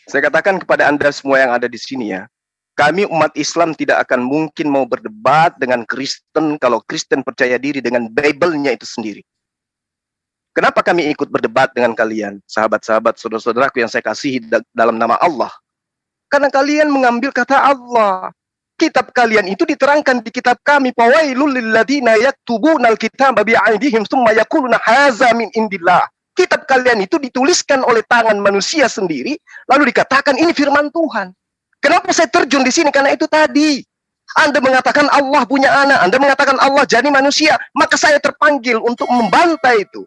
Saya katakan kepada Anda semua yang ada di sini ya, kami umat Islam tidak akan mungkin mau berdebat dengan Kristen kalau Kristen percaya diri dengan Bible-nya itu sendiri. Kenapa kami ikut berdebat dengan kalian, sahabat-sahabat, saudara-saudaraku yang saya kasihi dalam nama Allah? Karena kalian mengambil kata Allah. Kitab kalian itu diterangkan di kitab kami. Fawailul lilladzina yaktubunal kitaba bi'aidihim tsumma yaquluna hadza min indillah. Kitab kalian itu dituliskan oleh tangan manusia sendiri, lalu dikatakan ini firman Tuhan. Kenapa saya terjun di sini? Karena itu tadi. Anda mengatakan Allah punya anak, Anda mengatakan Allah jadi manusia, maka saya terpanggil untuk membantai itu.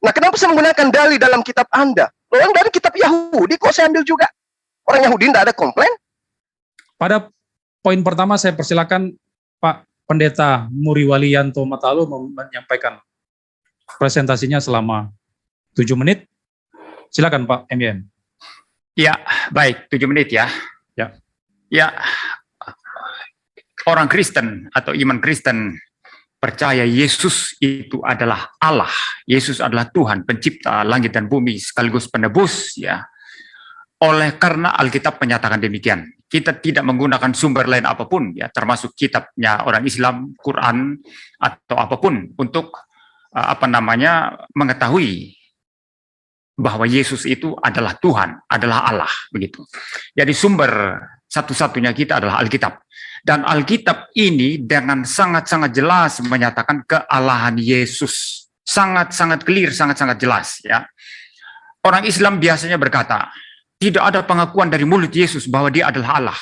Nah, kenapa saya menggunakan dalil dalam kitab Anda? Loh, yang dari kitab Yahudi kok saya ambil juga? Orang Yahudi tidak ada komplain? Pada poin pertama saya persilakan Pak Pendeta Muri Walianto Matalu menyampaikan presentasinya selama 7 menit. Silakan Pak MYM. Ya, baik, 7 menit ya. Ya, orang Kristen atau iman Kristen percaya Yesus itu adalah Allah. Yesus adalah Tuhan, pencipta langit dan bumi sekaligus penebus ya. Oleh karena Alkitab menyatakan demikian. Kita tidak menggunakan sumber lain apapun ya, termasuk kitabnya orang Islam, Quran atau apapun untuk mengetahui bahwa Yesus itu adalah Tuhan, adalah Allah, begitu. Jadi sumber satu-satunya kita adalah Alkitab. Dan Alkitab ini dengan sangat-sangat jelas menyatakan kealahan Yesus. Sangat-sangat clear, sangat-sangat jelas. Ya. Orang Islam biasanya berkata, tidak ada pengakuan dari mulut Yesus bahwa dia adalah Allah.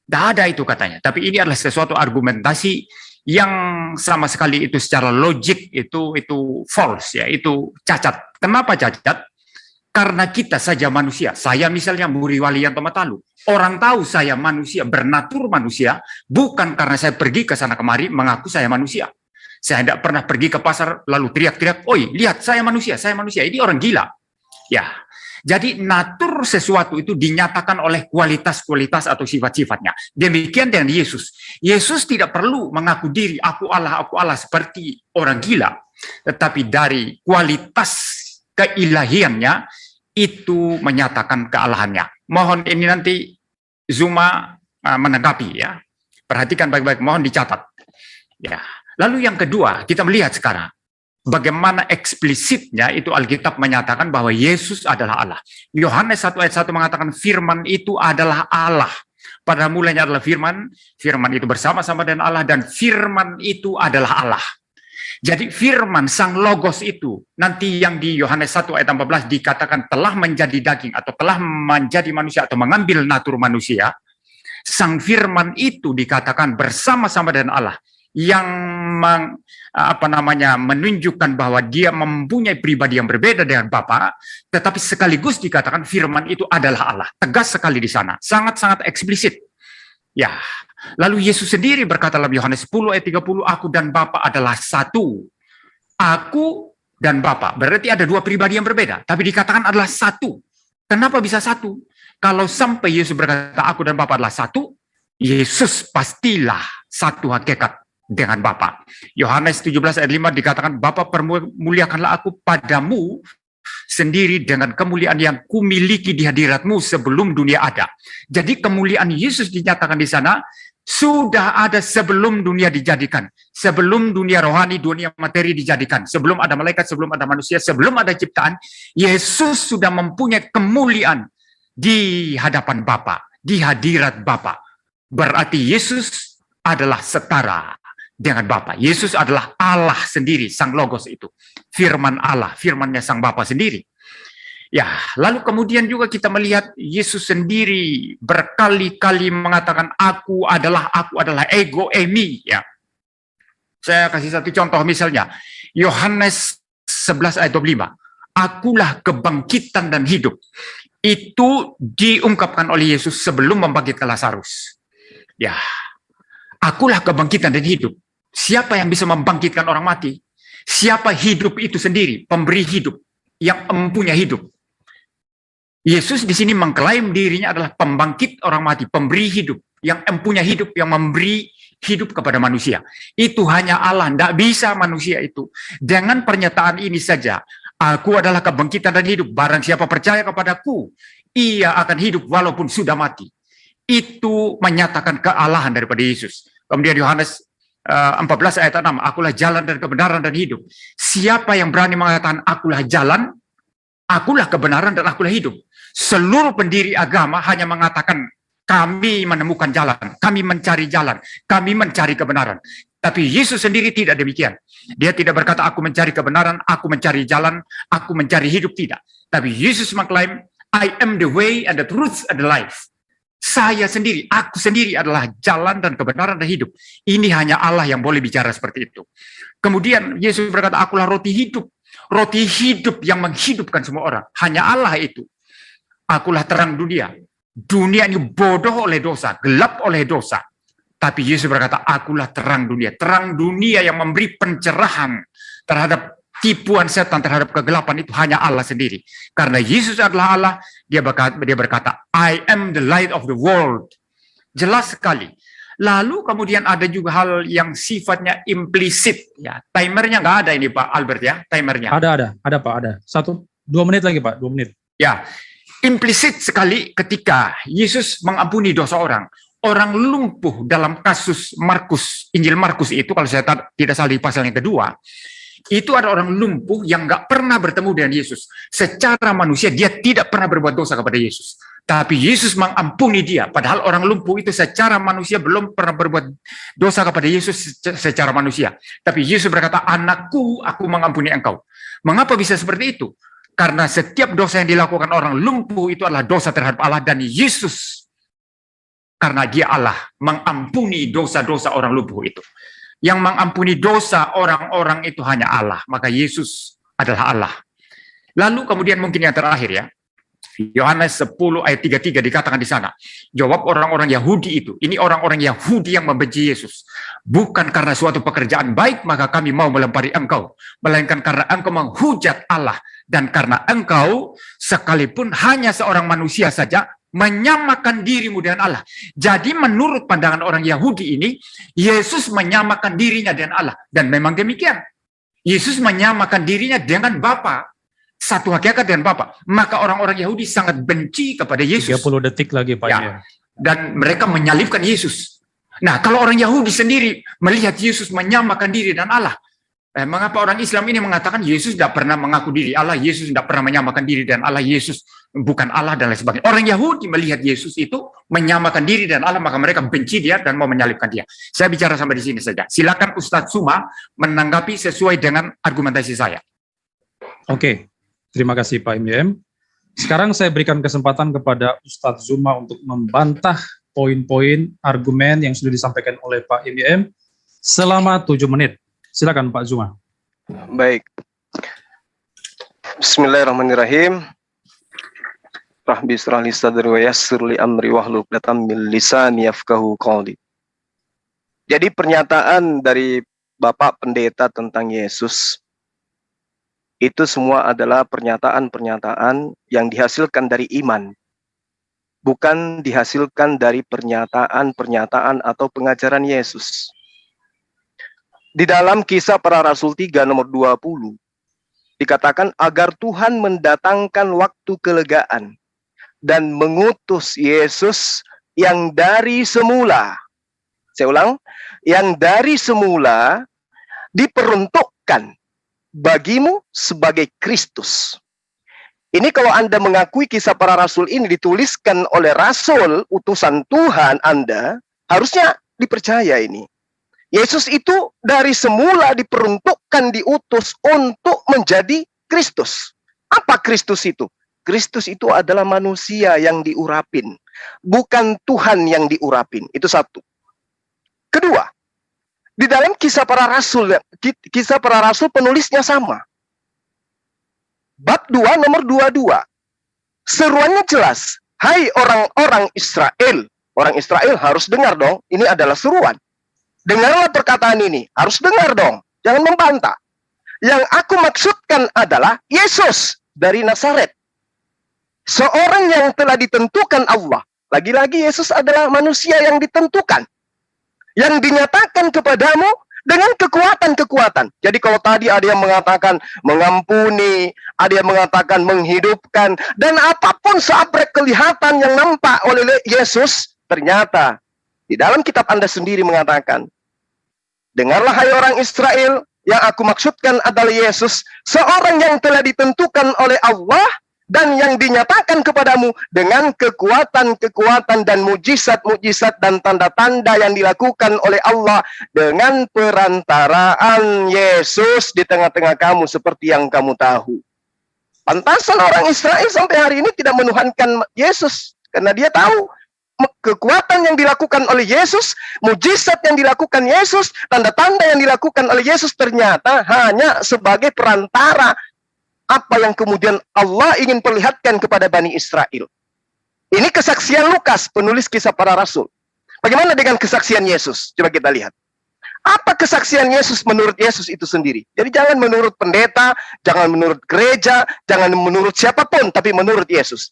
Tidak ada itu katanya. Tapi ini adalah sesuatu argumentasi yang sama sekali itu secara logik itu false ya, itu cacat. Kenapa cacat? Karena kita saja manusia. Saya misalnya Muri Walianto Matalu. Orang tahu saya manusia, bernatur manusia, bukan karena saya pergi ke sana kemari mengaku saya manusia. Saya tidak pernah pergi ke pasar lalu teriak-teriak, "Oi, lihat saya manusia, saya manusia." Ini orang gila. Ya. Jadi natur sesuatu itu dinyatakan oleh kualitas-kualitas atau sifat-sifatnya. Demikian dengan Yesus. Yesus tidak perlu mengaku diri, aku Allah seperti orang gila. Tetapi dari kualitas keilahiannya, itu menyatakan kealahannya. Mohon ini nanti Zuma menanggapi ya. Perhatikan baik-baik, mohon dicatat. Ya. Lalu yang kedua, kita melihat sekarang. Bagaimana eksplisitnya itu Alkitab menyatakan bahwa Yesus adalah Allah. Yohanes 1 ayat 1 mengatakan firman itu adalah Allah. Pada mulanya adalah firman, firman itu bersama-sama dengan Allah, dan firman itu adalah Allah. Jadi firman sang logos itu, nanti yang di Yohanes 1 ayat 14 dikatakan telah menjadi daging atau telah menjadi manusia atau mengambil natur manusia. Sang firman itu dikatakan bersama-sama dengan Allah. Yang menunjukkan bahwa dia mempunyai pribadi yang berbeda dengan Bapa, tetapi sekaligus dikatakan firman itu adalah Allah. Tegas sekali di sana, sangat-sangat eksplisit. Ya, lalu Yesus sendiri berkata dalam Yohanes 10 ayat 30, aku dan Bapa adalah satu. Aku dan Bapa, berarti ada dua pribadi yang berbeda, tapi dikatakan adalah satu. Kenapa bisa satu? Kalau sampai Yesus berkata aku dan Bapa adalah satu, Yesus pastilah satu hakikat dengan Bapa. Yohanes 17 ayat 5 dikatakan, Bapa permuliakanlah aku padamu sendiri dengan kemuliaan yang kumiliki di hadiratmu sebelum dunia ada. Jadi kemuliaan Yesus dinyatakan di sana sudah ada sebelum dunia dijadikan. Sebelum dunia rohani, dunia materi dijadikan. Sebelum ada malaikat, sebelum ada manusia, sebelum ada ciptaan, Yesus sudah mempunyai kemuliaan di hadapan Bapa, di hadirat Bapa. Berarti Yesus adalah setara dengan Bapa. Yesus adalah Allah sendiri, sang logos itu. Firman Allah, firmannya sang Bapa sendiri. Ya, lalu kemudian juga kita melihat Yesus sendiri berkali-kali mengatakan aku adalah ego emi ya. Saya kasih satu contoh misalnya. Yohanes 11 ayat 25. Akulah kebangkitan dan hidup. Itu diungkapkan oleh Yesus sebelum membangkitkan Lazarus. Ya. Akulah kebangkitan dan hidup. Siapa yang bisa membangkitkan orang mati? Siapa hidup itu sendiri? Pemberi hidup yang mempunyai hidup. Yesus di sini mengklaim dirinya adalah pembangkit orang mati, pemberi hidup, yang mempunyai hidup, yang memberi hidup kepada manusia. Itu hanya Allah, tidak bisa manusia itu. Dengan pernyataan ini saja, Aku adalah kebangkitan dan hidup. Barang siapa percaya kepadaku, ia akan hidup walaupun sudah mati. Itu menyatakan kealahan daripada Yesus. Kemudian Yohanes 14 ayat 6, akulah jalan dan kebenaran dan hidup. Siapa yang berani mengatakan akulah jalan, akulah kebenaran dan akulah hidup. Seluruh pendiri agama hanya mengatakan kami menemukan jalan, kami mencari jalan, kami mencari kebenaran. Tapi Yesus sendiri tidak demikian. Dia tidak berkata aku mencari kebenaran, aku mencari jalan, aku mencari hidup, tidak. Tapi Yesus mengklaim, I am the way and the truth and the life. Saya sendiri, aku sendiri adalah jalan dan kebenaran dan hidup. Ini hanya Allah yang boleh bicara seperti itu. Kemudian Yesus berkata, akulah roti hidup. Roti hidup yang menghidupkan semua orang. Hanya Allah itu. Akulah terang dunia. Dunia ini bodoh oleh dosa, gelap oleh dosa. Tapi Yesus berkata, akulah terang dunia. Terang dunia yang memberi pencerahan terhadap tipuan setan, terhadap kegelapan itu hanya Allah sendiri. Karena Yesus adalah Allah, dia berkata, I am the light of the world. Jelas sekali. Lalu kemudian ada juga hal yang sifatnya implisit. Ya, timernya nggak ada ini Pak Albert ya, timernya. Ada Pak, ada. 2 menit lagi Pak, 2 menit. Ya, implisit sekali ketika Yesus mengampuni dosa orang. Orang lumpuh dalam kasus Markus, Injil Markus itu, kalau saya tidak salah di pasal yang kedua, itu ada orang lumpuh yang nggak pernah bertemu dengan Yesus. Secara manusia dia tidak pernah berbuat dosa kepada Yesus. Tapi Yesus mengampuni dia. Padahal orang lumpuh itu secara manusia belum pernah berbuat dosa kepada Yesus secara manusia. Tapi Yesus berkata, anakku, aku mengampuni engkau. Mengapa bisa seperti itu? Karena setiap dosa yang dilakukan orang lumpuh itu adalah dosa terhadap Allah, dan Yesus, karena dia Allah, mengampuni dosa-dosa orang lumpuh itu. Yang mengampuni dosa orang-orang itu hanya Allah. Maka Yesus adalah Allah. Lalu kemudian mungkin yang terakhir ya, Yohanes 10 ayat 33 dikatakan di sana. Jawab orang-orang Yahudi itu. Ini orang-orang Yahudi yang membenci Yesus. Bukan karena suatu pekerjaan baik maka kami mau melempari engkau. Melainkan karena engkau menghujat Allah. Dan karena engkau sekalipun hanya seorang manusia saja menyamakan dirimu dengan Allah. Jadi menurut pandangan orang Yahudi ini, Yesus menyamakan dirinya dengan Allah. Dan memang demikian. Yesus menyamakan dirinya dengan Bapa. Satu hakikat dengan Bapa. Maka orang-orang Yahudi sangat benci kepada Yesus. 30 detik lagi Pak. Ya. Dan mereka menyalibkan Yesus. Nah, kalau orang Yahudi sendiri melihat Yesus menyamakan diri dengan Allah, mengapa orang Islam ini mengatakan Yesus tidak pernah mengaku diri Allah, Yesus tidak pernah menyamakan diri dengan Allah, Yesus bukan Allah dan lain sebagainya. Orang Yahudi melihat Yesus itu menyamakan diri dengan Allah, maka mereka benci dia dan mau menyalibkan dia. Saya bicara sampai di sini saja. Silakan Ustadz Zuma menanggapi sesuai dengan argumentasi saya. Oke, terima kasih Pak IMYM. Sekarang saya berikan kesempatan kepada Ustadz Zuma untuk membantah poin-poin argumen yang sudah disampaikan oleh Pak IMYM selama 7 menit. Silakan Pak Zuma. Baik. Bismillahirrahmanirrahim. Rabbi israh li sadri wa yassir li amri wahlul 'uqdatam min lisani yafqahu qawli. Jadi pernyataan dari Bapak Pendeta tentang Yesus itu semua adalah pernyataan-pernyataan yang dihasilkan dari iman. Bukan dihasilkan dari pernyataan-pernyataan atau pengajaran Yesus. Di dalam Kisah Para Rasul 3 nomor 20 dikatakan agar Tuhan mendatangkan waktu kelegaan dan mengutus Yesus yang dari semula. Saya ulang, yang dari semula diperuntukkan bagimu sebagai Kristus. Ini kalau Anda mengakui Kisah Para Rasul ini dituliskan oleh Rasul, utusan Tuhan Anda, harusnya dipercaya ini. Yesus itu dari semula diperuntukkan, diutus untuk menjadi Kristus. Apa Kristus itu? Kristus itu adalah manusia yang diurapin, bukan Tuhan yang diurapin. Itu satu. Kedua, di dalam Kisah Para Rasul penulisnya sama. Bab 2 nomor 22. Seruannya jelas. Hai orang-orang Israel. Orang Israel harus dengar dong. Ini adalah seruan. Dengarlah perkataan ini. Harus dengar dong. Jangan membantah. Yang aku maksudkan adalah Yesus dari Nazaret. Seorang yang telah ditentukan Allah. Lagi-lagi Yesus adalah manusia yang ditentukan. Yang dinyatakan kepadamu dengan kekuatan-kekuatan. Jadi kalau tadi ada yang mengatakan mengampuni, ada yang mengatakan menghidupkan, dan apapun seabrek kelihatan yang nampak oleh Yesus, ternyata di dalam kitab Anda sendiri mengatakan, dengarlah hai orang Israel, yang aku maksudkan adalah Yesus, seorang yang telah ditentukan oleh Allah dan yang dinyatakan kepadamu dengan kekuatan-kekuatan dan mujizat-mujizat dan tanda-tanda yang dilakukan oleh Allah dengan perantaraan Yesus di tengah-tengah kamu seperti yang kamu tahu. Pantasan orang Israel sampai hari ini tidak menuhankan Yesus karena dia tahu kekuatan yang dilakukan oleh Yesus, mujizat yang dilakukan Yesus, tanda-tanda yang dilakukan oleh Yesus ternyata hanya sebagai perantara apa yang kemudian Allah ingin perlihatkan kepada Bani Israel. Ini kesaksian Lukas, penulis kisah para rasul. Bagaimana dengan kesaksian Yesus? Coba kita lihat. Apa kesaksian Yesus menurut Yesus itu sendiri? Jadi jangan menurut pendeta, jangan menurut gereja, jangan menurut siapapun, tapi menurut Yesus.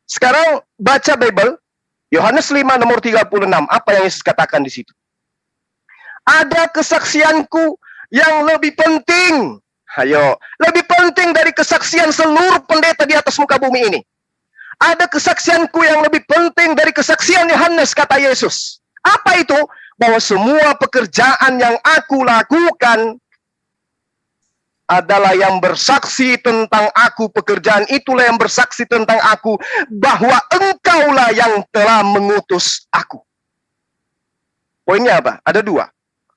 Sekarang baca Bible, Yohanes 5 nomor 36, apa yang Yesus katakan di situ? Ada kesaksianku yang lebih penting. Ayo, lebih penting dari kesaksian seluruh pendeta di atas muka bumi ini. Ada kesaksianku yang lebih penting dari kesaksian Yohanes, kata Yesus. Apa itu? Bahwa semua pekerjaan yang aku lakukan adalah yang bersaksi tentang aku, pekerjaan itulah yang bersaksi tentang aku, bahwa engkaulah yang telah mengutus aku. Poinnya apa? Ada dua.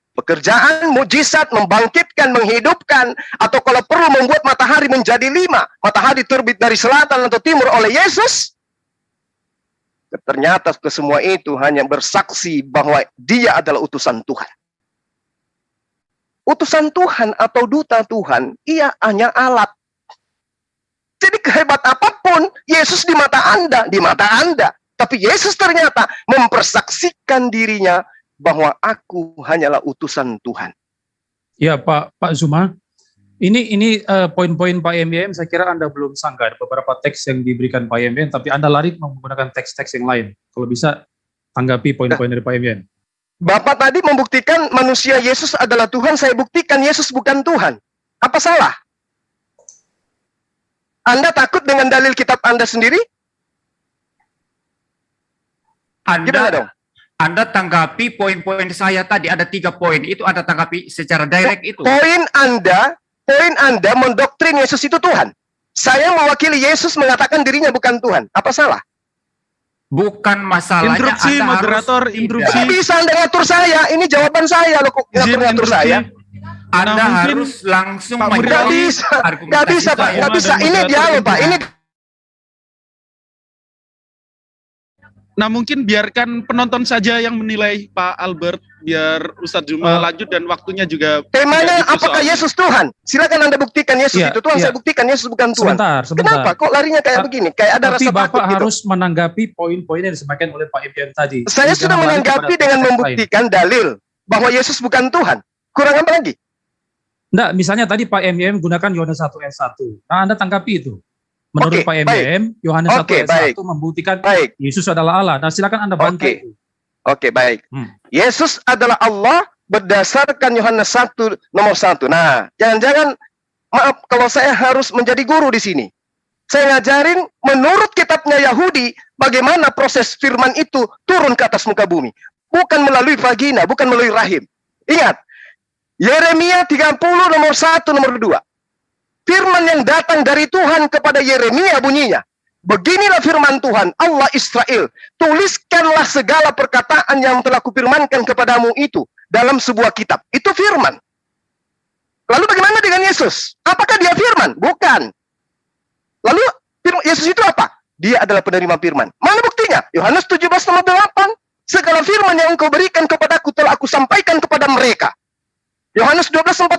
Pekerjaan, mujizat, membangkitkan, menghidupkan, atau kalau perlu membuat matahari menjadi 5, matahari terbit dari selatan atau timur oleh Yesus. Ternyata kesemua itu hanya bersaksi bahwa dia adalah utusan Tuhan. Utusan Tuhan atau duta Tuhan, ia hanya alat. Jadi kehebat apapun Yesus di mata Anda. Tapi Yesus ternyata mempersaksikan dirinya bahwa aku hanyalah utusan Tuhan. Ya Pak Zuma, ini poin-poin Pak MYM saya kira Anda belum sanggah. Ada beberapa teks yang diberikan Pak MYM, tapi Anda lari menggunakan teks-teks yang lain. Kalau bisa tanggapi poin-poin dari Pak MYM. Bapak tadi membuktikan manusia Yesus adalah Tuhan, saya buktikan Yesus bukan Tuhan. Apa salah? Anda takut dengan dalil kitab Anda sendiri? Gimana dong? Anda tanggapi poin-poin saya tadi, ada 3 poin, itu Anda tanggapi secara direct itu. Poin Anda mendoktrin Yesus itu Tuhan. Saya mewakili Yesus mengatakan dirinya bukan Tuhan. Apa salah? Bukan masalahnya Interupsi, Anda moderator, harus interupsi. Tidak bisa Anda ngatur saya. Ini jawaban saya loh, kok ngatur saya. Anda Nah, mungkin harus langsung Pak Gak menjawab bisa, argumentasi gak bisa Pak, saya. gak bisa. Ini dialog Pak, ini Nah, mungkin biarkan penonton saja yang menilai Pak Albert, biar Ustadz Zuma lanjut dan waktunya juga. temanya tidak gitu apakah soalnya. Yesus Tuhan? Silakan Anda buktikan Yesus Iya, itu Tuhan, iya. saya buktikan Yesus bukan Tuhan. Sebentar. Kenapa? Kok larinya kayak begini? Kayak ada Tapi rasa takut Bapak gitu. harus menanggapi poin-poin yang disampaikan oleh Pak MYM tadi. Saya Jangan sudah lari menanggapi kepada dengan teks-teks lain. membuktikan dalil bahwa Yesus bukan Tuhan. Kurang apa lagi? Enggak, misalnya tadi Pak MYM gunakan Yohanes 1 ayat 1. Nah, Anda tanggapi itu. Menurut Oke, Pak MYM, Yohanes 1 Oke, ayat baik. 1 membuktikan Baik. Yesus adalah Allah. Nah, silakan Anda bantah Oke. itu. Oke, baik. Hmm. Yesus adalah Allah berdasarkan Yohanes 1 nomor 1. Nah, jangan-jangan maaf kalau saya harus menjadi guru di sini. Saya ngajarin menurut kitabnya Yahudi bagaimana proses firman itu turun ke atas muka bumi. Bukan melalui vagina, bukan melalui rahim. Ingat, Yeremia 30 nomor 1 nomor 2. Firman yang datang dari Tuhan kepada Yeremia bunyinya, beginilah firman Tuhan, Allah Israel, tuliskanlah segala perkataan yang telah kupirmankan kepadamu itu dalam sebuah kitab. Itu firman. Lalu bagaimana dengan Yesus? Apakah dia firman? Bukan. Lalu Yesus itu apa? Dia adalah penerima firman. Mana buktinya? Yohanes 17 nomor 8. Segala firman yang engkau berikan kepadaku telah aku sampaikan kepada mereka. Yohanes 12:49.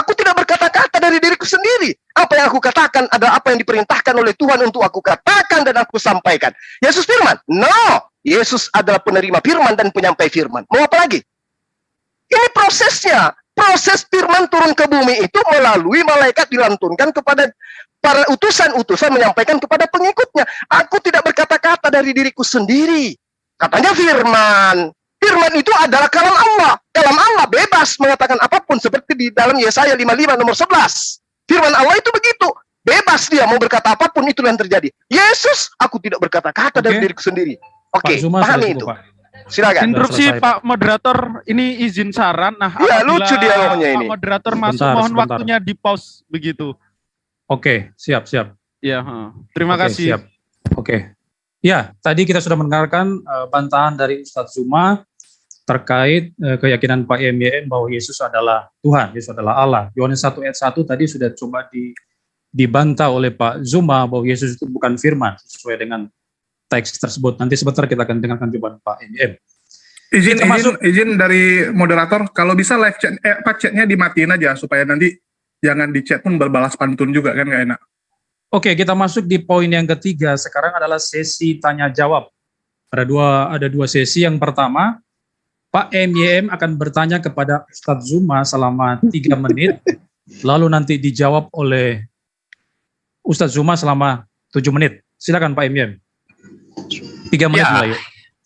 Aku tidak berkata-kata dari diriku sendiri. Apa yang aku katakan adalah apa yang diperintahkan oleh Tuhan untuk aku katakan dan aku sampaikan. Yesus firman? No. Yesus adalah penerima firman dan penyampai firman. Mau apa lagi? Ini prosesnya. Proses firman turun ke bumi itu melalui malaikat dilantunkan kepada para utusan-utusan menyampaikan kepada pengikutnya. Aku tidak berkata-kata dari diriku sendiri. Katanya firman. Firman itu adalah kalam Allah. Kalam Allah bebas mengatakan apapun, seperti di dalam Yesaya 55 nomor 11. Firman Allah itu begitu. Bebas dia mau berkata apapun, itulah yang terjadi. Yesus, aku tidak berkata-kata dari diriku sendiri. Oke, pahami itu. Silakan. Interupsi Pak Moderator, ini izin saran. Nah, ya, lucu dialognya ini. Pak Moderator masuk, mohon waktunya di pause begitu. Oke, siap. Ya, terima kasih. Siap. Oke. Ya, tadi kita sudah mendengarkan bantahan dari Ustadz Zuma terkait keyakinan Pak IMYM bahwa Yesus adalah Tuhan, Yesus adalah Allah. Yohanes 1 ayat 1 tadi sudah coba dibantah oleh Pak Zuma bahwa Yesus itu bukan firman sesuai dengan teks tersebut. Nanti sebentar kita akan dengarkan jawaban Pak IMYM. Izin dari moderator, kalau bisa live chat, chatnya dimatiin aja supaya nanti jangan di chat pun berbalas pantun juga, kan nggak enak. Oke, kita masuk di poin yang ketiga. Sekarang adalah sesi tanya jawab. Ada dua sesi. Yang pertama, Pak IMYM akan bertanya kepada Ustadz Zuma selama 3 menit, lalu nanti dijawab oleh Ustadz Zuma selama 7 menit. Silakan Pak IMYM. 3 menit mulai.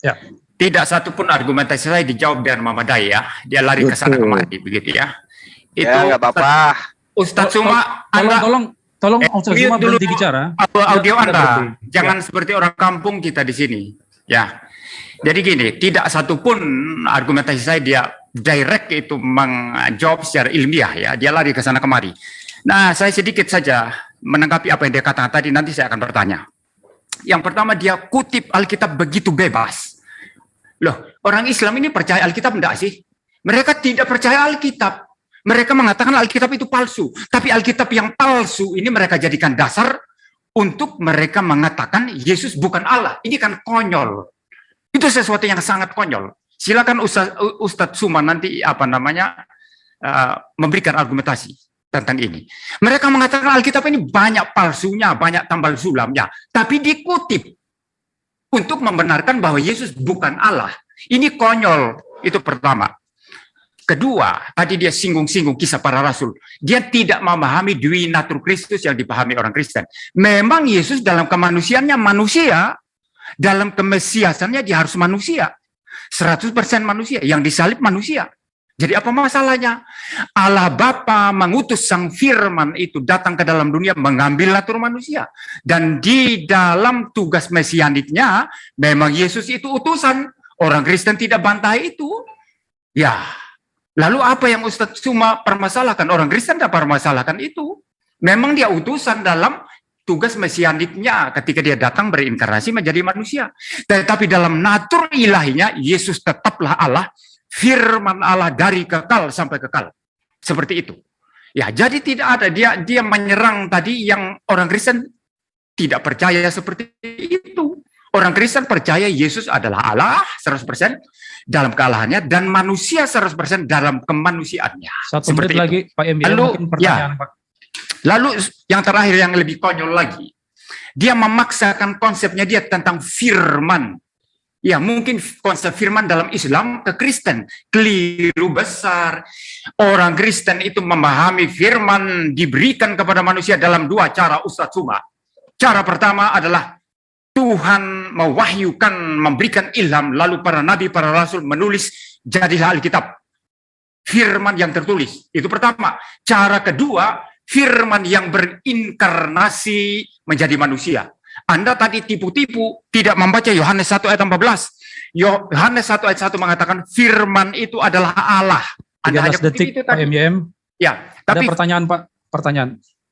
Ya. Tidak satu pun argumentasi saya dijawab dengan memadai ya. Dia lari ke sana kemari begitu ya. Itu ya, nggak apa-apa. Ustadz Zuma, tolong Ustadz Zuma berhenti bicara. Audio Anda, jangan seperti orang kampung kita di sini. Ya. Jadi gini, tidak satu pun argumentasi saya dia direct itu menjawab secara ilmiah ya. Dia lari ke sana kemari. Nah, saya sedikit saja menanggapi apa yang dia katakan tadi, nanti saya akan bertanya. Yang pertama, dia kutip Alkitab begitu bebas. Loh, orang Islam ini percaya Alkitab enggak sih? Mereka tidak percaya Alkitab. Mereka mengatakan Alkitab itu palsu. Tapi Alkitab yang palsu ini mereka jadikan dasar untuk mereka mengatakan Yesus bukan Allah. Ini kan konyol. Itu sesuatu yang sangat konyol. Silakan Ustadz Zuma nanti memberikan argumentasi tentang ini. Mereka mengatakan Alkitab ini banyak palsunya, banyak tambal sulamnya, tapi dikutip untuk membenarkan bahwa Yesus bukan Allah. Ini konyol, itu pertama. Kedua, tadi dia singgung-singgung kisah para rasul. Dia tidak memahami dui natur Kristus yang dipahami orang Kristen. Memang Yesus dalam kemanusiaannya manusia, dalam kemesiasannya dia harus manusia. 100% manusia, yang disalib manusia. Jadi apa masalahnya? Allah Bapa mengutus Sang Firman itu datang ke dalam dunia mengambil natur manusia. Dan di dalam tugas mesianiknya, memang Yesus itu utusan. Orang Kristen tidak bantah itu. Ya, lalu apa yang Ustadz Zuma permasalahkan? Orang Kristen tidak permasalahkan itu. Memang dia utusan dalam tugas mesianiknya ketika dia datang berinkarnasi menjadi manusia. Tetapi dalam natur ilahinya, Yesus tetaplah Allah, firman Allah dari kekal sampai kekal. Seperti itu. Ya, jadi tidak ada dia menyerang tadi yang orang Kristen tidak percaya seperti itu. Orang Kristen percaya Yesus adalah Allah 100% dalam kealahannya dan manusia 100% dalam kemanusiaannya. Satu menit lagi Pak Emil, mungkin pertanyaan Pak. Lalu yang terakhir yang lebih konyol lagi. Dia memaksakan konsepnya dia tentang firman. Ya, mungkin konsep firman dalam Islam ke Kristen keliru besar. Orang Kristen itu memahami firman diberikan kepada manusia dalam 2 cara, Ustadz Zuma. Cara pertama adalah Tuhan mewahyukan, memberikan ilham, lalu para nabi, para rasul menulis, jadilah Alkitab. Firman yang tertulis, itu pertama. Cara kedua, firman yang berinkarnasi menjadi manusia. Anda tadi tipu-tipu, tidak membaca Yohanes 1 ayat 14. Yohanes 1 ayat 1 mengatakan firman itu adalah Allah. Anda 13 detik itu Pak MYM. Ya, tapi ada pertanyaan Pak,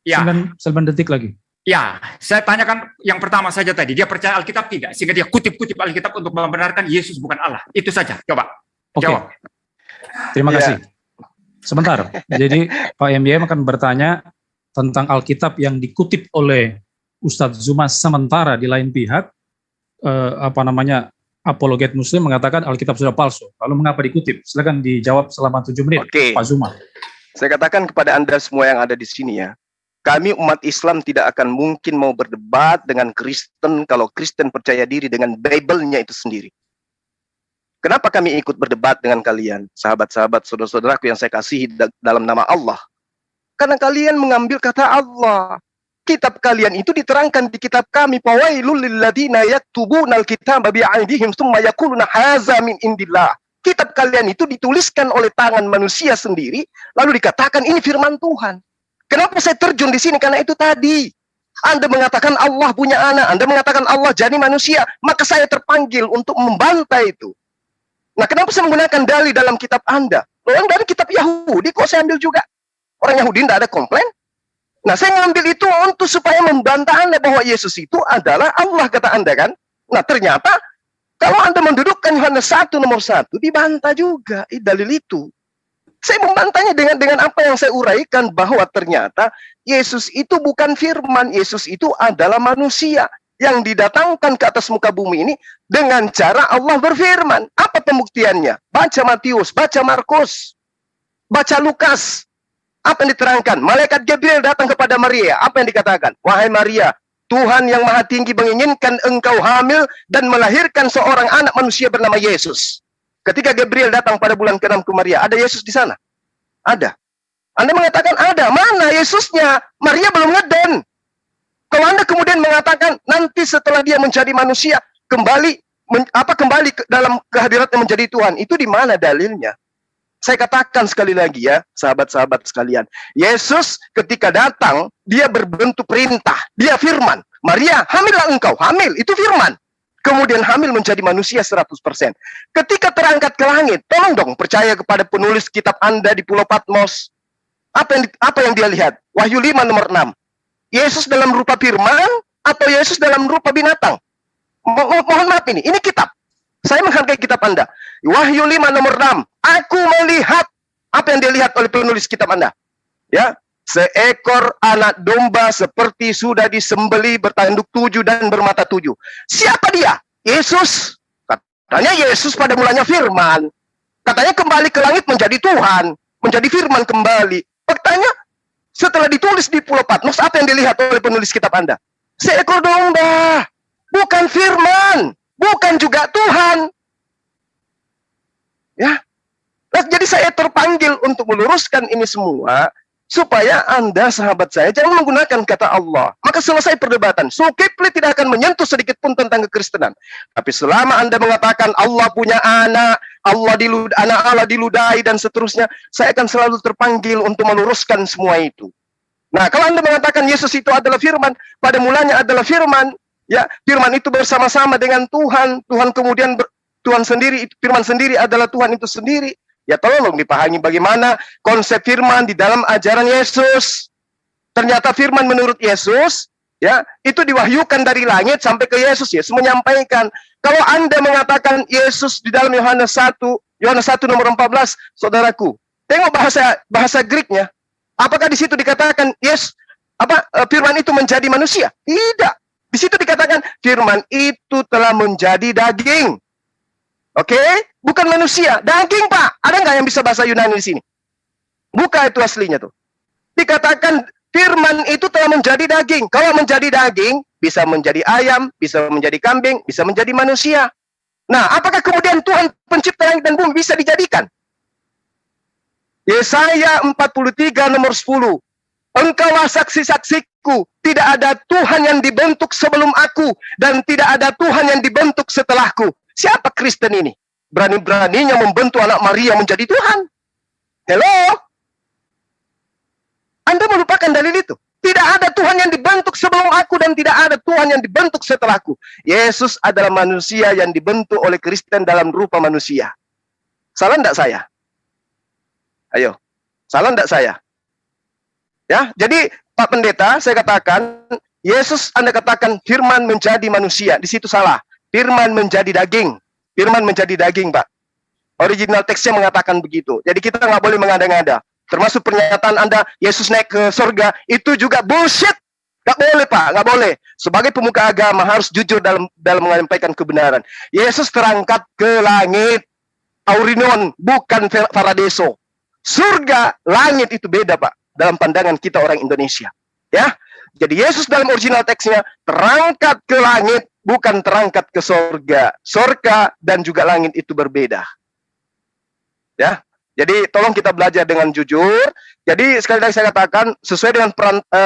Ya. 9 detik lagi. Ya, saya tanyakan yang pertama saja tadi. Dia percaya Alkitab tidak? Sehingga dia kutip-kutip Alkitab untuk membenarkan Yesus bukan Allah. Itu saja. Coba. Oke. Jawab. Terima kasih. Sebentar. Jadi Pak MYM akan bertanya tentang Alkitab yang dikutip oleh Ustadz Zuma, sementara di lain pihak apologet Muslim mengatakan Alkitab sudah palsu. Lalu mengapa dikutip? Silakan dijawab selama 7 menit, Pak Zuma. Saya katakan kepada Anda semua yang ada di sini ya, kami umat Islam tidak akan mungkin mau berdebat dengan Kristen kalau Kristen percaya diri dengan Bible-nya itu sendiri. Kenapa kami ikut berdebat dengan kalian, sahabat-sahabat, saudara-saudaraku yang saya kasihi dalam nama Allah? Karena kalian mengambil kata Allah. Kitab kalian itu diterangkan di kitab kami, fawailul lilladzina yaktubuna alkitaba bi'aydihim tsumma yaquluna hadza min indillah. Kitab kalian itu dituliskan oleh tangan manusia sendiri, lalu dikatakan ini firman Tuhan. Kenapa saya terjun di sini? Karena itu tadi. Anda mengatakan Allah punya anak, Anda mengatakan Allah jadi manusia, maka saya terpanggil untuk membantai itu. Nah, kenapa saya menggunakan dalil dalam kitab Anda? Orang dari kitab Yahudi kok saya ambil juga? Orang Yahudi tidak ada komplain. Nah, saya ngambil itu untuk supaya membantah Anda bahwa Yesus itu adalah Allah, kata Anda kan? Nah, ternyata kalau Anda mendudukkan Yohanes 1 nomor 1, dibantah juga dalil itu. Saya membantahnya dengan apa yang saya uraikan, bahwa ternyata Yesus itu bukan firman, Yesus itu adalah manusia yang didatangkan ke atas muka bumi ini dengan cara Allah berfirman. Apa pembuktiannya? Baca Matius, baca Markus, baca Lukas. Apa yang diterangkan? Malaikat Gabriel datang kepada Maria. Apa yang dikatakan? Wahai Maria, Tuhan yang Maha Tinggi menginginkan engkau hamil dan melahirkan seorang anak manusia bernama Yesus. Ketika Gabriel datang pada bulan ke-6 ke Maria, ada Yesus di sana? Ada. Anda mengatakan ada. Mana Yesusnya? Maria belum ngeden. Kalau Anda kemudian mengatakan nanti setelah dia menjadi manusia, kembali dalam kehadiratnya menjadi Tuhan, itu di mana dalilnya? Saya katakan sekali lagi ya, sahabat-sahabat sekalian. Yesus ketika datang, dia berbentuk perintah. Dia firman. Maria, hamillah engkau. Hamil, itu firman. Kemudian hamil menjadi manusia 100%. Ketika terangkat ke langit, tolong dong percaya kepada penulis kitab Anda di Pulau Patmos. Apa yang dia lihat? Wahyu 5 nomor 6. Yesus dalam rupa firman atau Yesus dalam rupa binatang? Mohon maaf ini kitab. Saya menghargai kitab Anda. Wahyu 5 nomor 6. Aku melihat apa yang dilihat oleh penulis kitab Anda. Ya, seekor anak domba seperti sudah disembeli, bertanduk 7 dan bermata 7. Siapa dia? Yesus. Katanya Yesus pada mulanya firman. Katanya kembali ke langit menjadi Tuhan, menjadi firman kembali. Faktanya setelah ditulis di Pulau Patmos, apa yang dilihat oleh penulis kitab Anda? Seekor domba. Bukan firman, bukan juga Tuhan. Ya. Jadi saya terpanggil untuk meluruskan ini semua supaya Anda, sahabat saya, jangan menggunakan kata Allah. Maka selesai perdebatan. Zulkifli tidak akan menyentuh sedikit pun tentang kekristenan. Tapi selama Anda mengatakan Allah punya anak, anak Allah diludahi dan seterusnya, saya akan selalu terpanggil untuk meluruskan semua itu. Nah, kalau Anda mengatakan Yesus itu adalah firman, pada mulanya adalah firman, ya, firman itu bersama-sama dengan Tuhan, Tuhan kemudian Tuhan sendiri, firman sendiri adalah Tuhan itu sendiri. Ya, tolong dipahami bagaimana konsep firman di dalam ajaran Yesus. Ternyata firman menurut Yesus, ya, itu diwahyukan dari langit sampai ke Yesus. Yesus menyampaikan. Kalau Anda mengatakan Yesus di dalam Yohanes 1 nomor 14, saudaraku, tengok bahasa Greeknya. Apakah di situ dikatakan firman itu menjadi manusia? Tidak. Di situ dikatakan firman itu telah menjadi daging. Oke? Bukan manusia, daging, Pak. Ada nggak yang bisa bahasa Yunani di sini? Buka itu aslinya tuh. Dikatakan firman itu telah menjadi daging. Kalau menjadi daging, bisa menjadi ayam, bisa menjadi kambing, bisa menjadi manusia. Nah, apakah kemudian Tuhan pencipta langit dan bumi bisa dijadikan? Yesaya 43 nomor 10. Engkaulah saksi-saksiku, tidak ada Tuhan yang dibentuk sebelum aku, dan tidak ada Tuhan yang dibentuk setelahku. Siapa Kristen ini? Berani-beraninya membentuk anak Maria menjadi Tuhan. Hello? Anda melupakan dalil itu. Tidak ada Tuhan yang dibentuk sebelum aku dan tidak ada Tuhan yang dibentuk setelahku. Yesus adalah manusia yang dibentuk oleh Kristen dalam rupa manusia. Salah enggak saya? Ayo. Salah enggak saya? Ya, jadi Pak Pendeta, saya katakan Yesus Anda katakan firman menjadi manusia. Di situ salah. Firman menjadi daging. Firman menjadi daging, Pak. Original teksnya mengatakan begitu. Jadi kita nggak boleh mengada-ngada. Termasuk pernyataan Anda, Yesus naik ke surga, itu juga bullshit. Nggak boleh, Pak, nggak boleh. Sebagai pemuka agama harus jujur dalam menyampaikan kebenaran. Yesus terangkat ke langit. Aurinon, bukan Paradiso. Surga, langit itu beda, Pak. Dalam pandangan kita orang Indonesia. Ya. Jadi Yesus dalam original teksnya terangkat ke langit, bukan terangkat ke surga. Surga dan juga langit itu berbeda. Ya. Jadi tolong kita belajar dengan jujur. Jadi sekali lagi saya katakan, sesuai dengan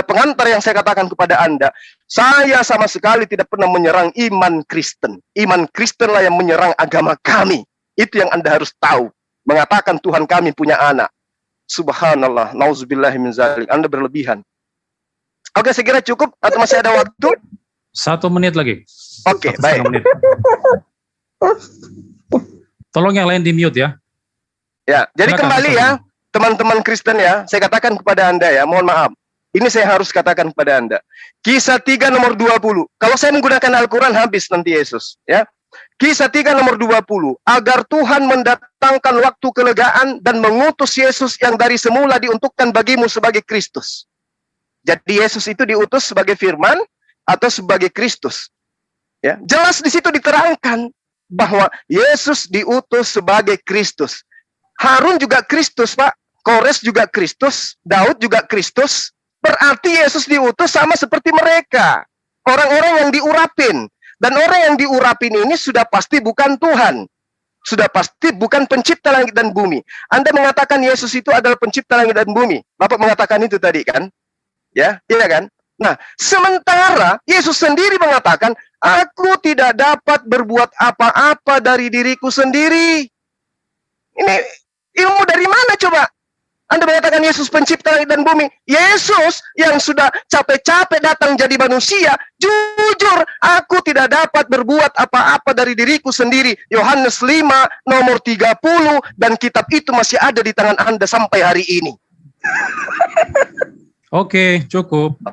pengantar yang saya katakan kepada Anda, saya sama sekali tidak pernah menyerang iman Kristen. Iman Kristen lah yang menyerang agama kami. Itu yang Anda harus tahu. Mengatakan Tuhan kami punya anak. Subhanallah, nauzubillahi min zalik. Anda berlebihan. Oke, saya kira cukup atau masih ada waktu? 1 menit lagi. Oke, 1,5 baik. menit. Tolong yang lain di mute ya. Ya, jadi Silakan, kembali Ustaz. ya, teman-teman Kristen ya, saya katakan kepada Anda ya, mohon maaf. Ini saya harus katakan kepada Anda. Kisah 3 nomor 20. Kalau saya menggunakan Al-Quran habis nanti Yesus, ya. Kisah 3 nomor 20. Agar Tuhan mendatangkan waktu kelegaan dan mengutus Yesus yang dari semula diuntukkan bagimu sebagai Kristus. Jadi Yesus itu diutus sebagai firman atau sebagai Kristus. Ya, jelas di situ diterangkan bahwa Yesus diutus sebagai Kristus. Harun juga Kristus, Pak. Kores juga Kristus, Daud juga Kristus. Berarti Yesus diutus sama seperti mereka. Orang-orang yang diurapin. Dan orang yang diurapin ini sudah pasti bukan Tuhan. Sudah pasti bukan pencipta langit dan bumi. Anda mengatakan Yesus itu adalah pencipta langit dan bumi. Bapak mengatakan itu tadi kan? Ya, iya kan? Nah, sementara Yesus sendiri mengatakan, aku tidak dapat berbuat apa-apa dari diriku sendiri. Ini ilmu dari mana coba? Anda mengatakan Yesus pencipta langit dan bumi. Yesus yang sudah capek-capek datang jadi manusia, jujur, aku tidak dapat berbuat apa-apa dari diriku sendiri. Yohanes 5 nomor 30 dan kitab itu masih ada di tangan Anda sampai hari ini. Oke, cukup.